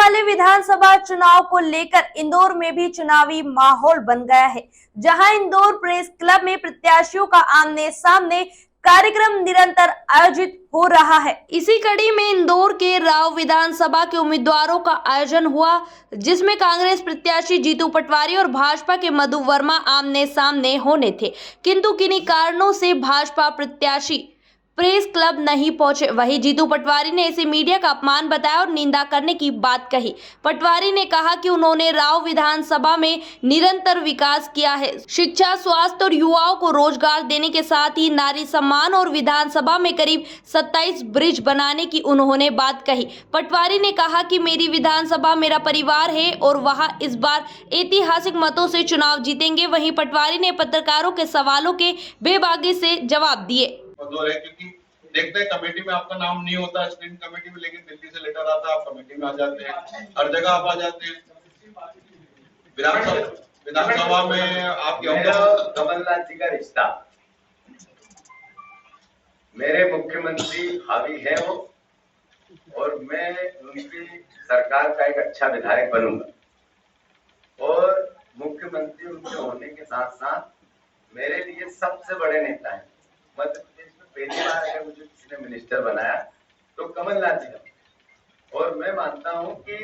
वाले विधानसभा चुनाव को लेकर इंदौर में भी चुनावी माहौल बन गया है, जहां इंदौर प्रेस क्लब में प्रत्याशियों का आमने सामने कार्यक्रम निरंतर आयोजित हो रहा है। इसी कड़ी में इंदौर के राव विधानसभा के उम्मीदवारों का आयोजन हुआ, जिसमें कांग्रेस प्रत्याशी जीतू पटवारी और भाजपा के मधु वर्मा आमने सामने होने थे, किंतु किन्हीं कारणों से भाजपा प्रत्याशी प्रेस क्लब नहीं पहुंचे। वहीं जीतू पटवारी ने इसे मीडिया का अपमान बताया और निंदा करने की बात कही। पटवारी ने कहा कि उन्होंने राव विधानसभा में निरंतर विकास किया है, शिक्षा, स्वास्थ्य और युवाओं को रोजगार देने के साथ ही नारी सम्मान और विधानसभा में करीब 27 ब्रिज बनाने की उन्होंने बात कही। पटवारी ने कहा कि मेरी विधानसभा मेरा परिवार है और वहां इस बार ऐतिहासिक मतों से चुनाव जीतेंगे। वहीं पटवारी ने पत्रकारों के सवालों के बेबाकी से जवाब दिए। है क्योंकि देखते हैं कमेटी में आपका नाम नहीं होता स्क्रीन कमेटी में, लेकिन दिल्ली से लेटर आता है, आप कमेटी में आ जाते हैं, हर जगह आप आ जाते हैं। विधानसभा में आप कमलनाथ जी का रिश्ता मेरे मुख्यमंत्री भावी है वो, और मैं उनकी सरकार का एक अच्छा विधायक बनूंगा। और मुख्यमंत्री उनके होने के साथ साथ मेरे लिए सबसे बड़े नेता हैं। मध्य प्रदेश में पहली बार अगर मुझे किसी ने मिनिस्टर बनाया तो कमलनाथ जी का। और मैं मानता हूं कि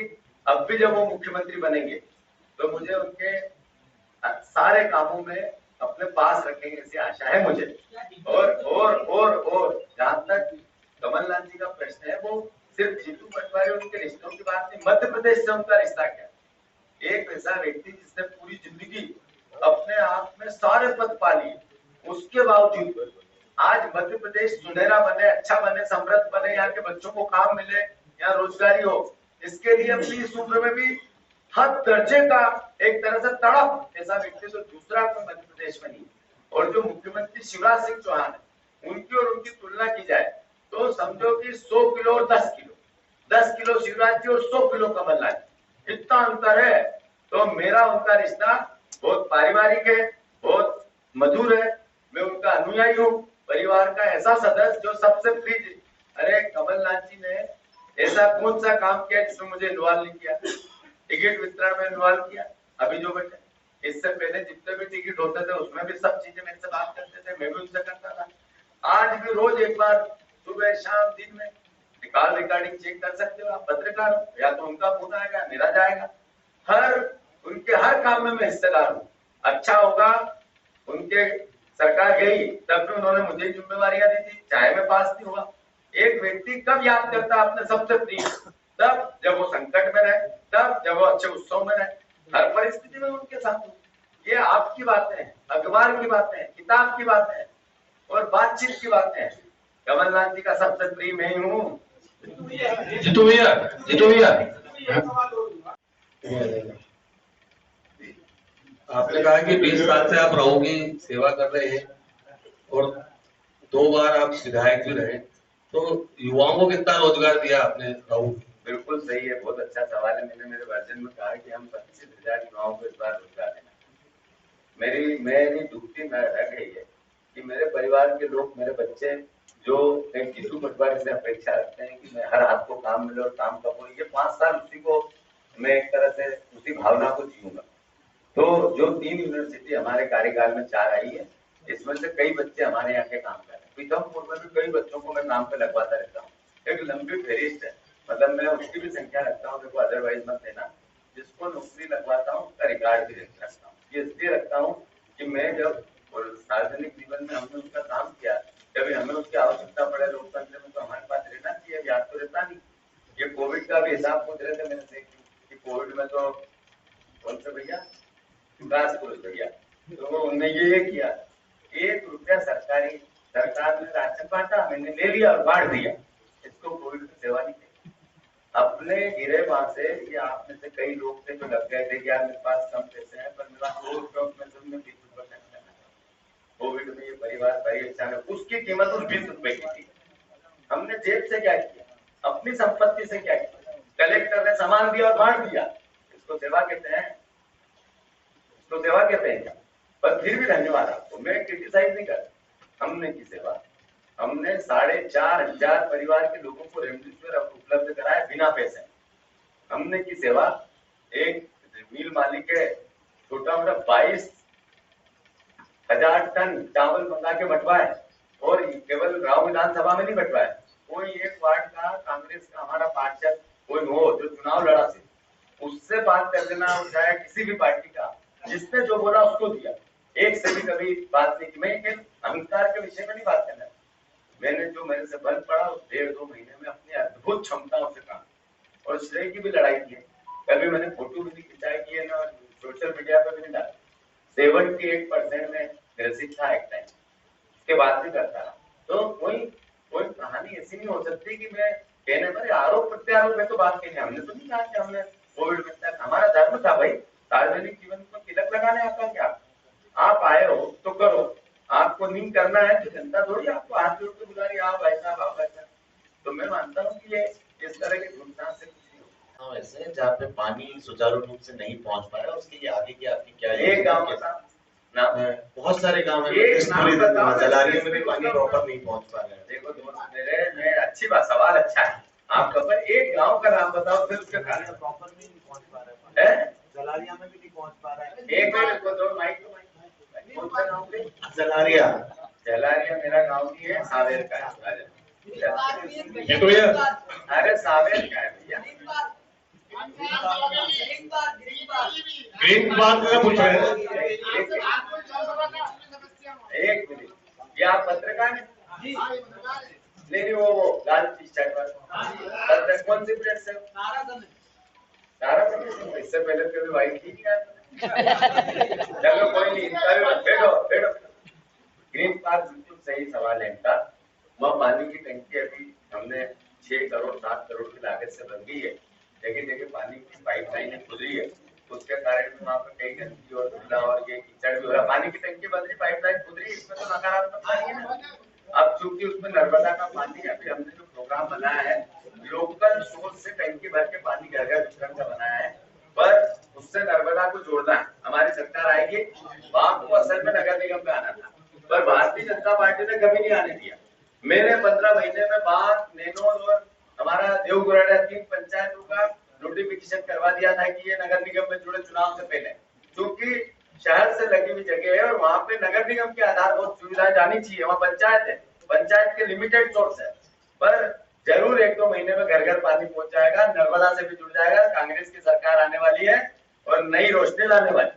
अब भी जब वो मुख्यमंत्री बनेंगे तो मुझे उनके सारे कामों में अपने पास रखेंगे, ऐसी आशा है मुझे। और जहां तक कमलनाथ जी का प्रश्न है, वो सिर्फ जीतू पटवारी उनके रिश्तों की बात नहीं, मध्य प्रदेश से उनका रिश्ता क्या। एक ऐसा व्यक्ति जिसने पूरी जिंदगी अपने आप में सारे पद पा लिए, उसके बावजूद आज मध्य प्रदेश सुनहरा बने, अच्छा बने, समृद्ध बने, यहाँ के बच्चों को काम मिले, यहाँ रोजगारी हो, इसके लिए अपनी इस उम्र में भी हर दर्जे का एक तरह से तड़प ऐसा व्यक्ति तो दूसरा कोई मध्य प्रदेश में नहीं। और जो मुख्यमंत्री शिवराज सिंह चौहान है, उनकी और उनकी तुलना की जाए तो समझो कि 100 किलो और 10 किलो, 10 किलो शिवराज जी और 100 किलो कमलनाथ जी, इतना अंतर है। तो मेरा उनका रिश्ता बहुत पारिवारिक है, बहुत मधुर है। मैं उनका अनुयायी हूँ, परिवार का ऐसा सदस्य जो सबसे प्लीज। अरे कमलनाथ जी ने ऐसा कौन सा काम किया जिसमें मुझे इन्वॉल्व नहीं किया? टिकट वितरण में इन्वॉल्व किया, अभी जो बचे। इससे पहले जितने भी टिकट होते थे उसमें भी सब चीजें मेरे से बात करते थे, मैं भी उनसे करता था। आज भी रोज एक बार सुबह शाम दिन में कॉल रिकॉर्डिंग चेक कर सकते हो आप, पत्रकार हो, या तो उनका फोन आएगा, मेरा जाएगा। उनके हर काम में मैं हिस्सेदार हूँ। अच्छा होगा उनके सरकार गई तब भी उन्होंने मुझे जिम्मेवारियां दी थी, चाहे मैं पास नहीं हुआ। एक व्यक्ति कब याद करता अपने सबसे प्रिय? तब जब वो संकट में रहे, तब जब वो अच्छे उत्सव में रहे, हर परिस्थिति में उनके साथ हूँ। ये आपकी बातें हैं, अखबार की बातें हैं, किताब की बातें हैं और बातचीत की बातें हैं। कमलनाथ जी का सबसे प्रिय मैं ही हूँ। जीतू भैया, जीतू भैया, आपने कहा कि 20 साल से आप राहु की सेवा कर रहे हैं और 2 बार आप विधायक भी रहे, तो युवाओं को कितना रोजगार दिया आपने राहु? बिल्कुल सही है, बहुत अच्छा सवाल है। मैंने मेरे भाषण में कहा कि हम 25,000 युवाओं को इस बार रोजगार देना। मेरी दुखती रह गई है कि मेरे परिवार के लोग, मेरे बच्चे जो एक जीतू पटवारी से अपेक्षा रखते हैं कि मैं हर हाथ को काम मिले और काम करूँ, ये 5 साल उसी को मैं एक तरह से उसी भावना को जीऊंगा। तो जो 3 यूनिवर्सिटी हमारे कार्यकाल में 4 आई है, इसमें से कई बच्चे हमारे यहाँ के काम कर रहे हैं। पीथमपुर में भी कई बच्चों को मैं काम पे लगवाता रहता हूँ। एक लंबी फहरिस्त है, मतलब मैं उसकी भी संख्या रखता हूँ, देखो अदरवाइज मत देना। जिसको नौकरी लगवाता हूँ उसका रिकॉर्ड भी रखता हूँ। ये इसलिए रखता हूँ कि मैं जब सार्वजनिक जीवन में हमने उसका काम किया, जब हमें उसकी आवश्यकता पड़े लोकतंत्र में, तो हमारे पास रहना चाहिए, याद तो रहता नहीं। ये कोविड का भी हिसाब पूछ रहे थे मेरे से कि कोविड में तो कौन से भैया भैया, तो उन्होंने ये किया, 1 रुपया सरकार ने राशन बांटा, मैंने ले लिया और बांट दिया। इसको कोविड की सेवा नहीं की। अपने गिरे वहां से, ये आप में से कई लोग थे जो लग गए थे कि यार मेरे पास कम पैसे हैं, पर मेरा 100 रुपये में तुमने 20 रुपये खर्च करना। कोविड में ये परिवार परेशान है, उसकी कीमत उस 20 रुपए की थी। हमने जेब से क्या किया, अपनी संपत्ति से क्या किया? कलेक्टर ने सामान दिया और बांट दिया। इसको सेवा कहते हैं, तो सेवा कहते हैं क्या? पर फिर भी धन्यवाद आपको, मैं क्रिटिसाइज नहीं करता। हमने की सेवा, हमने 4,500 परिवार के लोगों को रेमडेसिविर उपलब्ध कराया बिना पैसे। हमने की सेवा, एक मिल मालिक है, छोटा मोटा 22,000 टन चावल मंगा के बंटवाए, और केवल गांव विधानसभा में नहीं बंटवाए, कोई एक वार्ड का कांग्रेस का हमारा पार्षद कोई हो जो चुनाव लड़ा थे, उससे बात कर लेना, चाहे किसी भी पार्टी का, जिसने जो बोला उसको दिया, एक से भी कभी बात नहीं की। मैं अहंकार के विषय में नहीं बात करना, मैंने जो मेरे से बल पड़ा उस 1.5-2 महीने में अपनी अद्भुत क्षमताओं से काम, और श्रेय की भी लड़ाई की है। कभी मैंने फोटो भी नहीं खिंचाई की है ना, सोशल मीडिया पे भी नहीं डाला। 78% में ग्रसित था एक टाइम, उसके बाद भी करता रहा। तो कोई कहानी ऐसी नहीं हो सकती कि मैं कहने पर आरोप प्रत्यारोप में तो बात कही, हमने तो नहीं कहा कि हमने कोविड में तक, हमारा धर्म था भाई, सार्वजनिक जीवन में तिलक लगाने आता क्या? आप आए हो तो करो, आपको नहीं करना है तो जनता थोड़ी आपको हाथ जोड़ के बुला रही, आओ भाई साहब आओ भाई साहब। तो मैं मानता हूँ कि ये इस तरह के घुटना से कुछ नहीं होगा। हाँ, वैसे जहाँ पे पानी सुचारू रूप से नहीं पहुंच पा रहा है उसके लिए आगे की आपकी क्या एक गांव का नाम है, बहुत सारे गांव हैं, एक नाम बताओ, जलारिया में भी पानी प्रॉपर नहीं पहुंच पा रहा है। देखो दोस्त मेरे, मैं अच्छी बात, सवाल अच्छा है आपका, पर एक गांव का नाम बताओ फिर उसके कारण प्रॉपर भी नहीं पहुंच पा रहा है, है। जलारिया में भी नहीं पहुंच पा रहा है। एक मिनट को दो माइक कौन सा गाँव पे? जलारिया जलारिया मेरा गाँव नहीं है, सावेर का है। ये तो यार अरे सावेर का है भैया, ग्रीन पार्क का पूछ रहे हैं। एक मिनट, ये आप पत्रकार हैं? नहीं वो लाल टी शर्ट पर कौन सी प्रेस है? सारा प्रेस, इससे पहले कभी वाइट ही नहीं आया। चलो कोई नहीं, बैठो। ग्रीन पार्क बिल्कुल सही सवाल है इनका। वह पानी की टंकी अभी हमने 6 करोड़ 7 करोड़ की लागत से बन गई है, जगह पानी की पाइपलाइन खुली है, उसके कारण में वहाँ पे कई गंदगी और धुला और ये कीचड़ भी हो रहा। पानी की टंकी बन रही, पाइपलाइन खुद रही, इसमें तो नकारात्मक पानी है ना। अब चूंकि उसमें नर्मदा का पानी, अभी हमने जो प्रोग्राम बनाया है लोकल सोर्स से टंकी भर के पानी घर घर वितरण का बनाया है, पर उससे नर्मदा को जोड़ना है। हमारी सरकार आएगी, वहां को असल में नगर निगम पे आना था, पर भारतीय जनता पार्टी ने कभी नहीं आने दिया। मैंने 15 महीने में बात नेनोल और हमारा देवगुराड़ा 3 पंचायतों का नोटिफिकेशन करवा दिया था कि ये नगर निगम में जुड़े चुनाव से पहले, क्योंकि शहर से लगी हुई जगह है और वहाँ पे नगर निगम के आधारभूत सुविधाएं जानी चाहिए। वहाँ पंचायत है, पंचायत के लिमिटेड सोर्स है, पर जरूर 1-2 महीने में घर घर पानी पहुंच जाएगा, नर्मदा से भी जुड़ जाएगा। कांग्रेस की सरकार आने वाली है और नई रोशनी लाने वाली,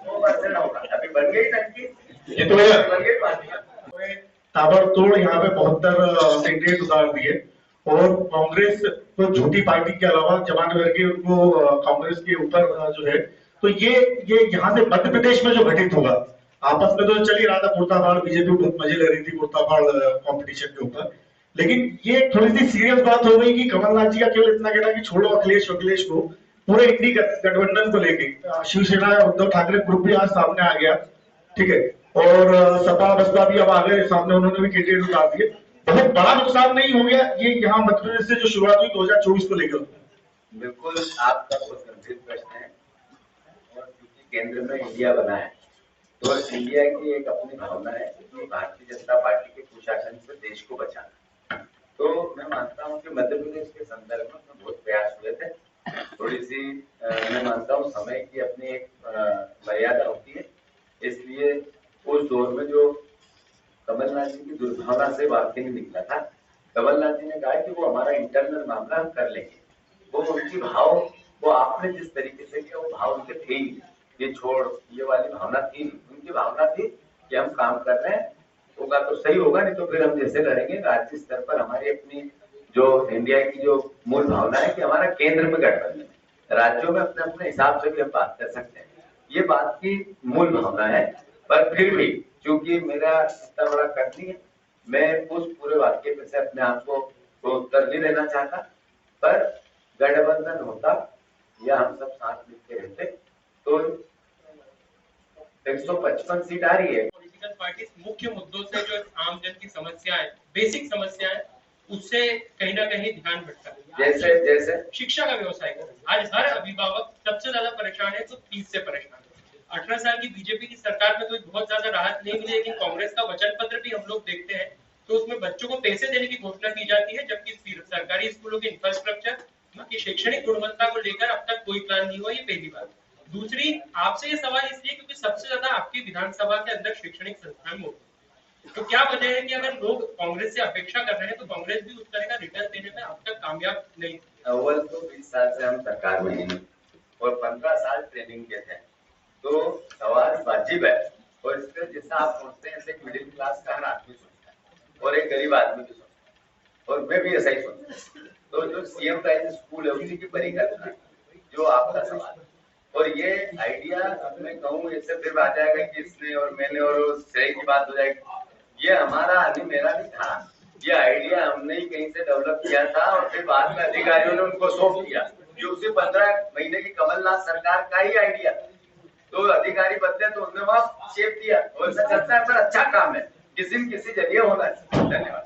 2% होगा। अभी बन गई टंकी, ये तो बन गई पानी, ताबड़तोड़ यहाँ पे 72 कैंडिडेट उतार दिए, और कांग्रेस तो झूठी पार्टी के अलावा जमाने भर के उनको कांग्रेस के ऊपर जो है, तो ये यहाँ से मध्य प्रदेश में जो घटित होगा, आपस में तो चल ही रहा था मुर्दाबाद, बीजेपी बहुत मजे ले रही थी मुर्दाबाद कंपटीशन के ऊपर, लेकिन ये थोड़ी सी सीरियस बात हो गई कि कमलनाथ जी का केवल इतना कहना कि छोड़ो अखिलेश को, पूरे इंडी गठबंधन को लेके शिवसेना या उद्धव ठाकरे ग्रुप भी आज सामने आ गया, ठीक है, और सपा बसपा भी अब आ गए सामने, उन्होंने भी कैंडिडेट उतार दिए। बहुत बड़ा नुकसान नहीं हो गया ये यहाँ मध्य प्रदेश से जो शुरुआत हुई 2024 को लेकर? बिल्कुल आपका बहुत गंभीर प्रश्न है, और क्योंकि केंद्र में इंडिया बना है तो इंडिया की एक अपनी भावना है कि भारतीय जनता पार्टी के कुशासन से देश को बचाना। तो मैं मानता हूँ कि मध्य प्रदेश के संदर्भ में बहुत प्रयास हुए थे, थोड़ी सी मैं मानता हूँ समय की अपनी एक मर्यादा होती है, इसलिए उस दौर में जो कमलनाथ जी की दुर्भावना से वाकई नहीं निकला था। कमलनाथ जी ने कहा कि वो हमारा इंटरनल मामला हम कर लेंगे, वो उनकी भाव, वो आपने जिस तरीके से किया वो भाव उनके थे ही, ये छोड़ ये वाली भावना थी, उनकी भावना थी कि हम काम कर रहे हैं, होगा तो सही होगा, नहीं तो फिर हम जैसे लड़ेंगे। राज्य स्तर पर हमारी अपनी जो इंडिया की जो मूल भावना है कि हमारा केंद्र में गठबंधन, राज्यों में अपने अपने हिसाब से भी हम बात कर सकते हैं, ये बात की मूल भावना है। पर फिर भी क्योंकि मेरा इतना बड़ा कर नहीं है, मैं उस पूरे वाक्य पे से अपने आप को उत्तर नहीं देना चाहता, पर गठबंधन होता या हम सब साथ मिलकर रहते तो 155 सीट आ रही है। पॉलिटिकल पार्टी मुख्य मुद्दों से जो आम जन की समस्याएं, बेसिक समस्याएं, उससे कहीं ना कहीं ध्यान भटका है। जैसे शिक्षा का व्यवसाय आज हर अभिभावक सबसे ज्यादा परेशान है तो फीस से परेशान है। 18 साल की बीजेपी की सरकार में कोई बहुत ज्यादा राहत नहीं मिली, लेकिन कांग्रेस का वचन पत्र भी हम लोग देखते हैं तो उसमें बच्चों को पैसे देने की घोषणा की जाती है, जबकि सरकारी स्कूलों के इंफ्रास्ट्रक्चर कि शैक्षणिक गुणवत्ता को लेकर अब तक कोई प्लान नहीं हुआ, ये पहली बात। दूसरी, आपसे ये सवाल इसलिए क्योंकि सबसे ज्यादा आपकी विधानसभा के अंदर शैक्षणिक संस्थान मौजूद है। तो क्या वजह है कि अगर लोग कांग्रेस से अपेक्षा कर रहे हैं तो कांग्रेस भी उस तरह का रिटर्न देने में अब तक कामयाब नहीं? अव्वल तो 20 साल से हम सरकार में ही नहीं और 15 साल ट्रेनिंग के थे, तो सवाल वाजिब है। और इसका जैसा आप सोचते हैं, एक मिडिल क्लास का हर आदमी सोचता है और एक गरीब आदमी भी सोचता है, और मैं भी ऐसा ही सोचता हूँ। तो जो सीएम प्राइज स्कूल है उसी की परिकल्पना जो आपका सवाल है, और ये आइडिया मैं कहूँ इससे फिर आ जाएगा कि इसने और मैंने और श्रेय की बात हो जाएगी। ये हमारा नहीं, मेरा नहीं था, ये आइडिया हमने ही कहीं से डेवलप किया था और फिर बाद में अधिकारियों ने उनको सौंप दिया। ये उसी 15 महीने की कमलनाथ सरकार का ही आइडिया। तो अधिकारी बदले तो उन्होंने वहां शेप दिया और ऐसा चलता है, पर अच्छा काम है, किसी न किसी जरिए होना चाहिए। धन्यवाद।